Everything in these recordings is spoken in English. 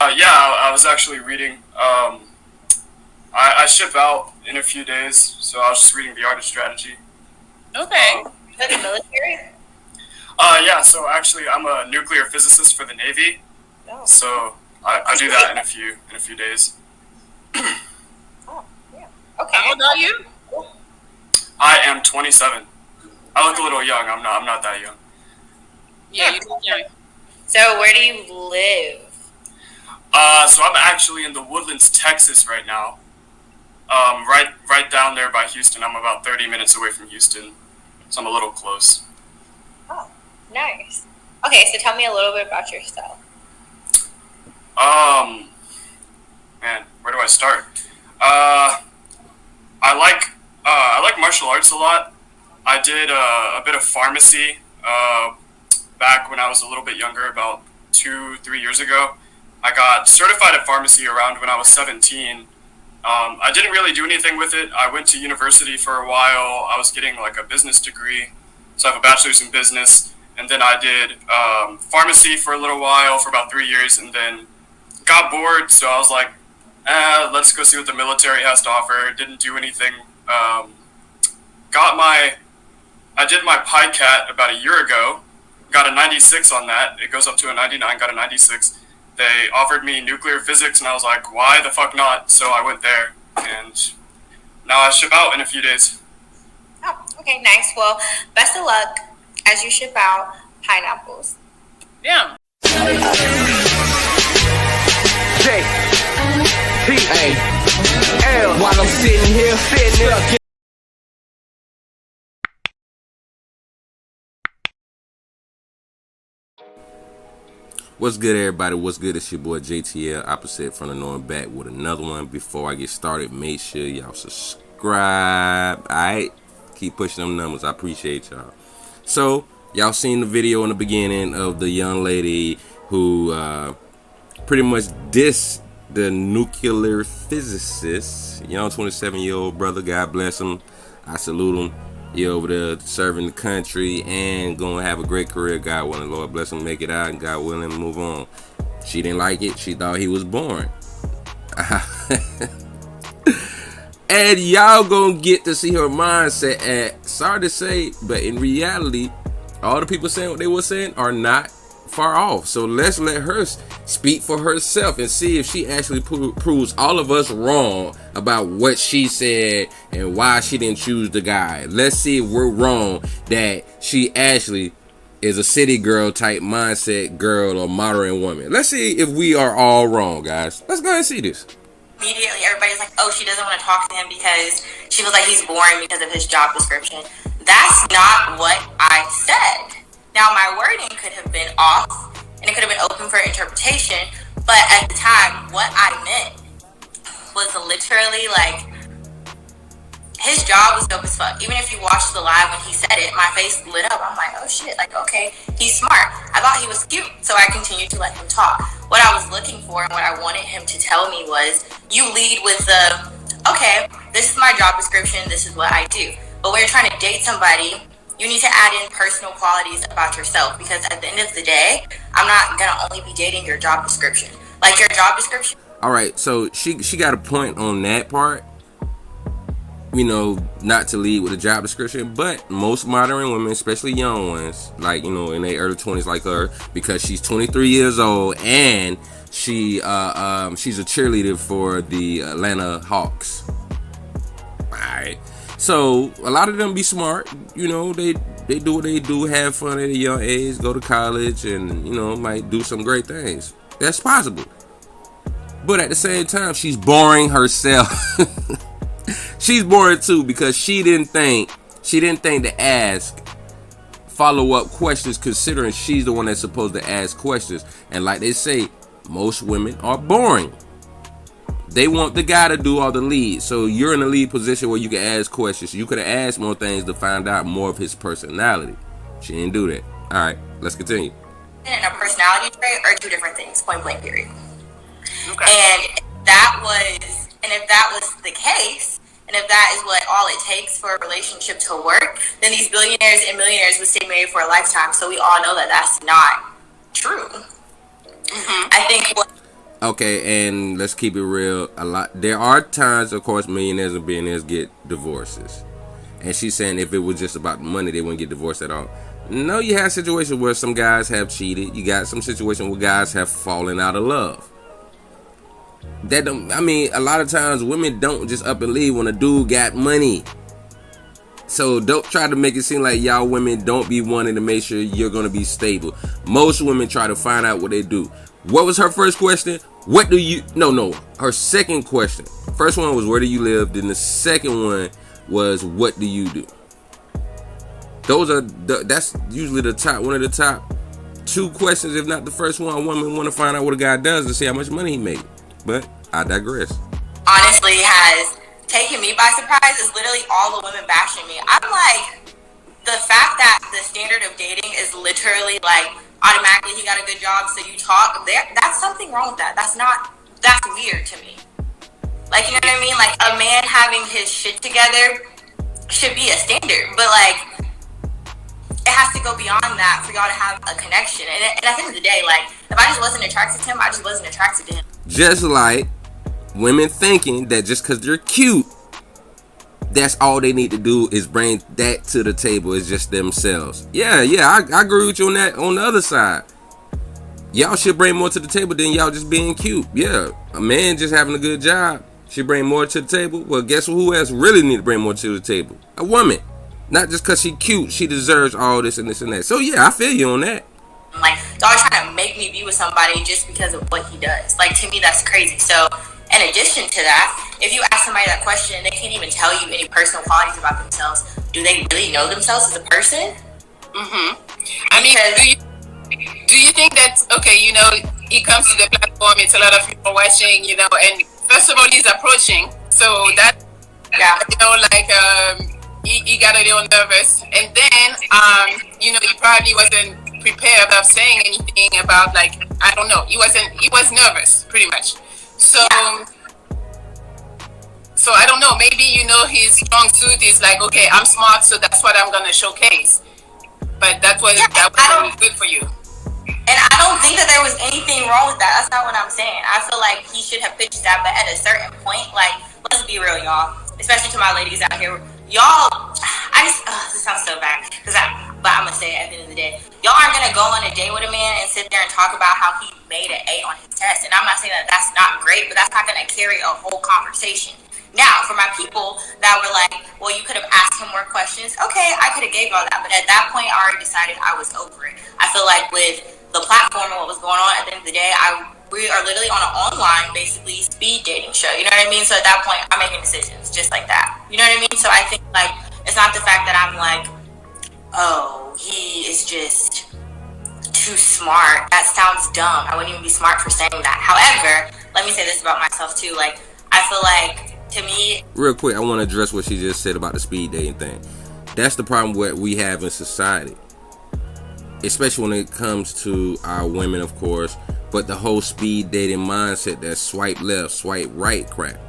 Yeah, I was actually reading. I ship out in a few days, so I was just reading the art of strategy. Okay. For the military? Yeah, so actually I'm a nuclear physicist for the Navy, Oh. so I do that in a few days. Oh, yeah. Okay. How old are you? I am 27. I look a little young. I'm not that young. Yeah, you look young. So where do you live? So I'm actually in the Woodlands, Texas right now. Right down there by Houston. I'm about 30 minutes away from Houston, so I'm a little close. Oh, nice. Okay, so tell me a little bit about yourself. Man, where do I start? I like martial arts a lot. I did a bit of pharmacy back when I was a little bit younger, about 2-3 years ago. I got certified at pharmacy around when I was 17. I didn't really do anything with it. I went to university for a while. I was getting like a business degree, so I have a bachelor's in business. And then I did pharmacy for a little while, for about 3 years, and then got bored. So I was like, let's go see what the military has to offer. Didn't do anything. I did my PICAT about a year ago. Got a 96 on that. It goes up to a 99. Got a 96. They offered me nuclear physics, and I was like, why the fuck not? So I went there, and now I ship out in a few days. Oh, okay, nice. Well, best of luck as you ship out pineapples. Yeah. J P A L while I'm sitting here. What's good, everybody? What's good? It's your boy JTL, opposite from the norm, back with another one. Before I get started, make sure y'all subscribe. Alright, keep pushing them numbers. I appreciate y'all. So y'all seen the video in the beginning of the young lady who pretty much dissed the nuclear physicist, young 27-year-old brother. God bless him. I salute him. He over there serving the country and gonna have a great career. God willing, Lord bless him, make it out, and God willing, move on. She didn't like it. She thought he was boring. And y'all gonna get to see her mindset. And sorry to say, but in reality, all the people saying what they were saying are not far off. So let's let her speak for herself and see if she actually proves all of us wrong about what she said and why she didn't choose the guy. Let's see if we're wrong that she actually is a city girl type mindset girl or modern woman. Let's see if we are all wrong, guys. Let's go ahead and see this. Immediately everybody's like, oh, she doesn't want to talk to him because she feels like he's boring because of his job description. That's not what I said. Now, my wording could have been off, and it could have been open for interpretation, but at the time, what I meant was literally like, his job was dope as fuck. Even if you watched the live when he said it, my face lit up. I'm like, oh shit, like, okay, he's smart. I thought he was cute, so I continued to let him talk. What I was looking for and what I wanted him to tell me was, you lead with the, okay, this is my job description, this is what I do. But when you're trying to date somebody, you need to add in personal qualities about yourself, because at the end of the day, I'm not gonna only be dating your job description. Like your job description. All right, so she got a point on that part. You know, not to lead with a job description, but most modern women, especially young ones, like, you know, in their early 20s, like her, because she's 23 years old and she's a cheerleader for the Atlanta Hawks. All right. So a lot of them be smart, you know, they do what they do, have fun at a young age, go to college, and, you know, might do some great things. That's possible. But at the same time, she's boring herself. She's boring too, because she didn't think to ask follow-up questions, considering she's the one that's supposed to ask questions. And like they say, most women are boring. They want the guy to do all the lead. So you're in a lead position where you can ask questions. You could have asked more things to find out more of his personality. She didn't do that. All right, let's continue. And a personality trait are two different things, point blank period. Okay. And if that was the case, and if that is what all it takes for a relationship to work, then these billionaires and millionaires would stay married for a lifetime. So we all know that that's not true. Mm-hmm. I think what Okay, and let's keep it real. There are times, of course, millionaires and billionaires get divorces. And she's saying if it was just about the money, they wouldn't get divorced at all. No, you have situations where some guys have cheated. You got some situations where guys have fallen out of love. That don't. I mean, a lot of times women don't just up and leave when a dude got money. So don't try to make it seem like y'all women don't be wanting to make sure you're gonna be stable. Most women try to find out what they do. What was her first question? What do you? No. Her second question. First one was where do you live? Then the second one was what do you do? That's usually one of the top two questions, if not the first one. Women want to find out what a guy does to see how much money he made. But I digress. Honestly, has taken me by surprise is literally all the women bashing me. I'm like, the fact that the standard of dating is literally like automatically he got a good job, so you talk. That's something wrong with that. That's weird to me. Like, you know what I mean? Like, a man having his shit together should be a standard, but like, it has to go beyond that for y'all to have a connection. And at the end of the day, like, if I just wasn't attracted to him, I just wasn't attracted to him. Just like women thinking that just because they're cute, that's all they need to do is bring that to the table. Is just themselves. Yeah, I agree with you on that. On the other side, y'all should bring more to the table than y'all just being cute. Yeah, a man just having a good job should bring more to the table. Well, guess who else really need to bring more to the table? A woman. Not just because she cute, she deserves all this and this and that. So yeah, I feel you on that. Like, y'all trying to make me be with somebody just because of what he does. Like, to me, that's crazy. So, in addition to that, if you ask somebody that question and they can't even tell you any personal qualities about themselves, do they really know themselves as a person? I mean, do you think that, okay, you know, he comes to the platform, it's a lot of people watching, you know, and first of all, he's approaching. So that, you know, like, he got a little nervous. And then, you know, he probably wasn't prepared of saying anything about, like, I don't know. He was nervous, pretty much. So, so I don't know. Maybe, you know, his strong suit is like, okay, I'm smart, so that's what I'm gonna showcase. But that wasn't good for you. And I don't think that there was anything wrong with that. That's not what I'm saying. I feel like he should have pitched that, but at a certain point, like, let's be real, y'all. Especially to my ladies out here, y'all. This sounds so bad, but I'm gonna say it at the end of the day, y'all aren't gonna go on a date with a man and sit there and talk about how he made an A on his test. And I'm not saying that that's not great, but that's not gonna carry a whole conversation. Now, for my people that were like, well, you could have asked him more questions. Okay, I could have gave all that, but at that point, I already decided I was over it. I feel like with the platform and what was going on, at the end of the day, we are literally on an online, basically, speed dating show. You know what I mean? So at that point, I'm making decisions just like that. You know what I mean? So I think, like, it's not the fact that I'm like, oh, he is just too smart. That sounds dumb. I wouldn't even be smart for saying that. However, let me say this about myself, too. Like, I feel like, to me... Real quick, I want to address what she just said about the speed dating thing. That's the problem what we have in society. Especially when it comes to our women, of course. But the whole speed dating mindset, that swipe left, swipe right crap.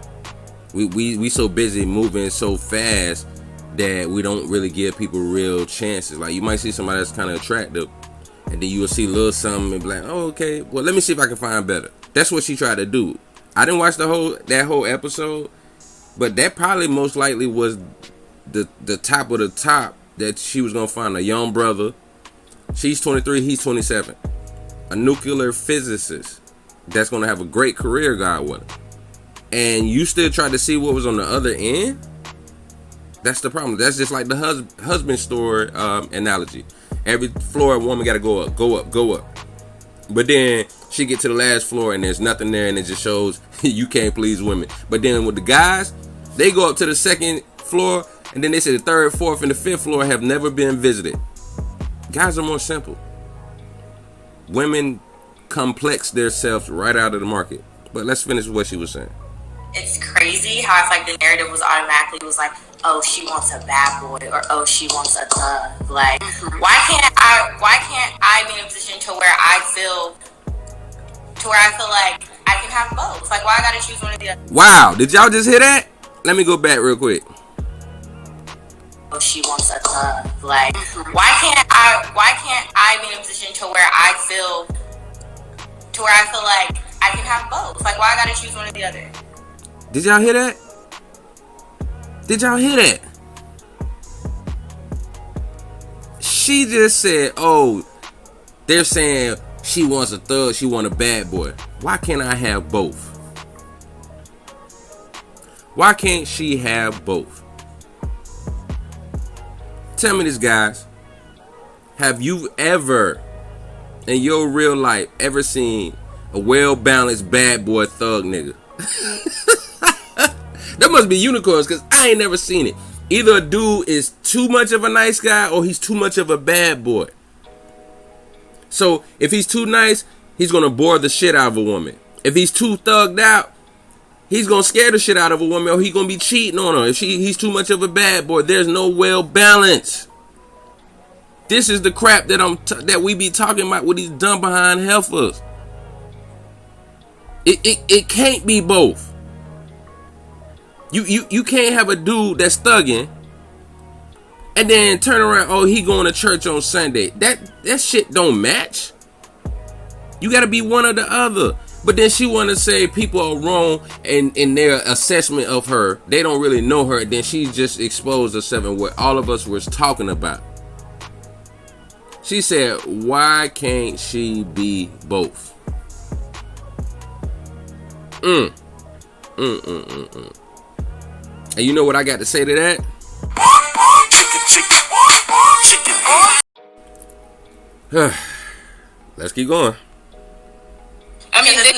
We so busy moving so fast that we don't really give people real chances. Like, you might see somebody that's kind of attractive, and then you will see a little something and be like, oh, okay, well, let me see if I can find better. That's what she tried to do. I didn't watch that whole episode, but that probably most likely was the top of the top, that she was gonna find a young brother. She's 23, he's 27. A nuclear physicist that's gonna have a great career, God willing. And you still try to see what was on the other end? That's the problem. That's just like the husband store analogy. Every floor a woman gotta go up, go up, go up. But then she get to the last floor and there's nothing there, and it just shows you can't please women. But then with the guys, they go up to the second floor, and then they say the third, fourth, and the fifth floor have never been visited. Guys are more simple. Women complex themselves right out of the market. But let's finish what she was saying. It's crazy how I feel like the narrative was automatically like, oh, she wants a bad boy, or oh, she wants a thug. Like, why can't I be in a position to where I feel like I can have both? Like, why I gotta choose one or the other? Wow, did y'all just hear that? Let me go back real quick. Oh, she wants a thug. Like, why can't I be in a position to where I feel like I can have both. Like, why I gotta choose one or the other? Did y'all hear that? Did y'all hear that? She just said, oh, they're saying she wants a thug, she wants a bad boy. Why can't I have both? Why can't she have both? Tell me this, guys. Have you ever, in your real life, ever seen a well-balanced bad boy thug nigga? That must be unicorns, because I ain't never seen it. Either a dude is too much of a nice guy or he's too much of a bad boy. So if he's too nice, he's going to bore the shit out of a woman. If he's too thugged out, he's going to scare the shit out of a woman, or he's going to be cheating on her. If he's too much of a bad boy, there's no well balance. This is the crap that we be talking about with these dumb behind heifers. It can't be both. You can't have a dude that's thugging and then turn around, oh, he going to church on Sunday. That shit don't match. You got to be one or the other. But then she want to say people are wrong in their assessment of her. They don't really know her. Then she just exposed herself in what all of us was talking about. She said, why can't she be both? And you know what I got to say to that? Let's keep going. I mean, they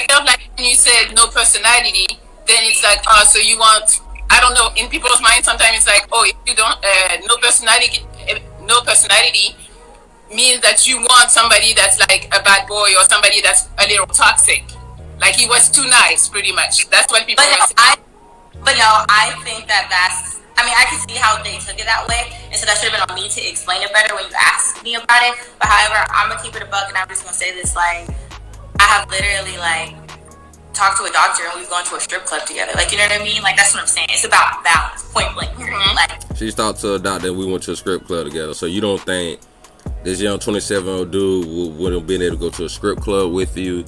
felt like when you said no personality, then it's like, oh, so you want, I don't know, in people's minds sometimes it's like, oh, if you don't, no personality means that you want somebody that's like a bad boy or somebody that's a little toxic. Like he was too nice, pretty much. That's what people are saying. But no, I think that's, I mean, I can see how they took it that way, and so that should have been on me to explain it better when you asked me about it. But however, I'm gonna keep it a buck, and I'm just gonna say this, like, I have literally, like, talked to a doctor, and we've gone to a strip club together. Like, you know what I mean? Like, that's what I'm saying. It's about balance, point blank. Like, she's talked to a doctor, and we went to a strip club together. So you don't think this young 27-year-old dude would have been able to go to a strip club with you?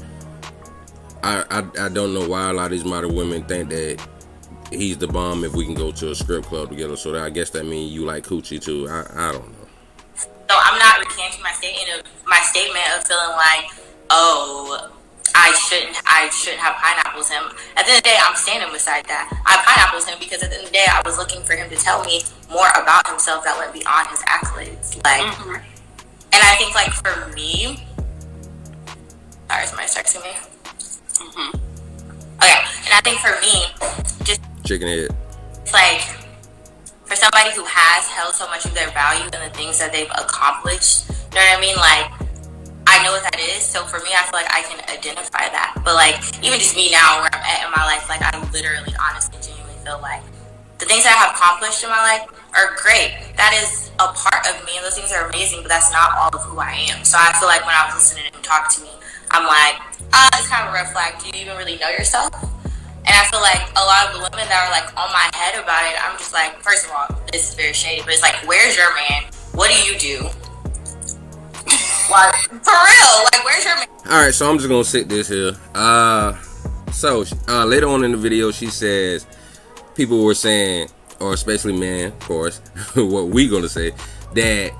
I don't know why a lot of these modern women think that he's the bomb if we can go to a strip club together. So I guess that means you like coochie too. I don't know. So I'm not recanting my statement of feeling like, oh, I shouldn't have pineapples him. At the end of the day, I'm standing beside that. I pineapples him because at the end of the day, I was looking for him to tell me more about himself that went beyond his accolades. Like, and I think like for me, sorry, somebody's texting me. Okay, and I think for me, just chicken head. It's like for somebody who has held so much of their value in the things that they've accomplished, you know what I mean? Like, I know what that is. So for me, I feel like I can identify that. But like, even just me now, where I'm at in my life, like I literally, honestly, genuinely feel like the things that I have accomplished in my life are great. That is a part of me, and those things are amazing. But that's not all of who I am. So I feel like when I was listening and talking to me, I'm like, it's kind of a red flag. Do you even really know yourself? And I feel like a lot of the women that are like on my head about it, I'm just like, first of all, this is very shady, but it's like, where's your man? What do you do? Like, for real, like, where's your man? Alright, so I'm just gonna sit this here. So later on in the video, she says people were saying, or especially men, of course, what we gonna say, that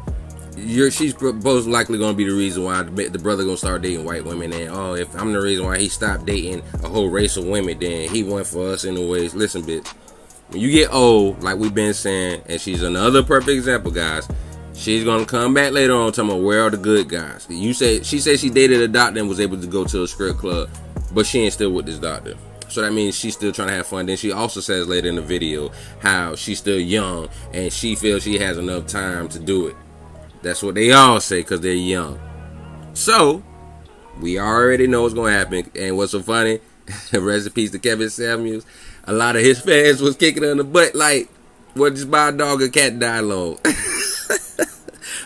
she's most likely gonna be the reason why the brother gonna start dating white women, and oh, if I'm the reason why he stopped dating a whole race of women, then he went for us anyways. Listen, bitch, when you get old, like we've been saying, and she's another perfect example, guys, she's gonna come back later on talking about where are the good guys. She said she dated a doctor and was able to go to a strip club, but she ain't still with this doctor. So that means she's still trying to have fun. Then she also says later in the video how she's still young and she feels she has enough time to do it. That's what they all say because they're young. So, we already know what's going to happen. And what's so funny, rest in peace to Kevin Samuels, a lot of his fans was kicking her in the butt like, well, just buy a dog, a cat, die alone.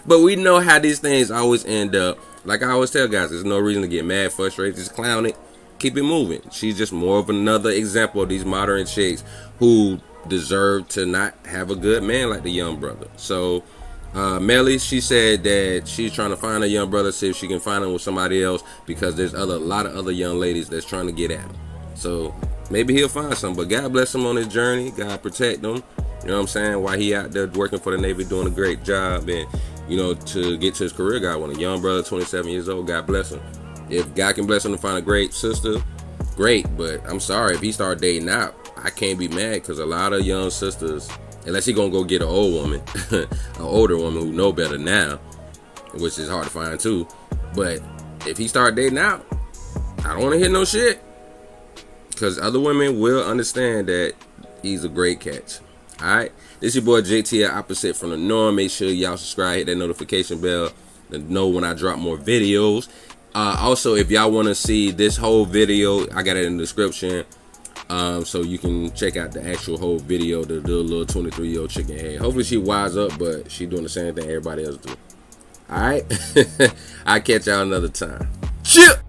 But we know how these things always end up. Like I always tell guys, there's no reason to get mad, frustrated, just clown it, keep it moving. She's just more of another example of these modern chicks who deserve to not have a good man like the young brother. So, Melly, she said that she's trying to find a young brother, see if she can find him with somebody else, because there's a lot of other young ladies that's trying to get at him. So maybe he'll find some. But God bless him on his journey. God protect him. You know what I'm saying? While he out there working for the Navy, doing a great job, and you know, to get to his career, God want a young brother, 27 years old. God bless him. If God can bless him to find a great sister, great. But I'm sorry, if he start dating out, I can't be mad, because a lot of young sisters, unless he gonna go get an old woman, an older woman who know better now, which is hard to find too. But if he start dating out, I don't want to hear no shit, because other women will understand that he's a great catch. Alright, this your boy JT, opposite from the norm. Make sure y'all subscribe, hit that notification bell to know when I drop more videos. Also, if y'all want to see this whole video, I got it in the description, so you can check out the actual whole video. The little 23-year-old chicken head. Hopefully she wise up, but she doing the same thing everybody else do. Alright, I'll catch y'all another time. Chip.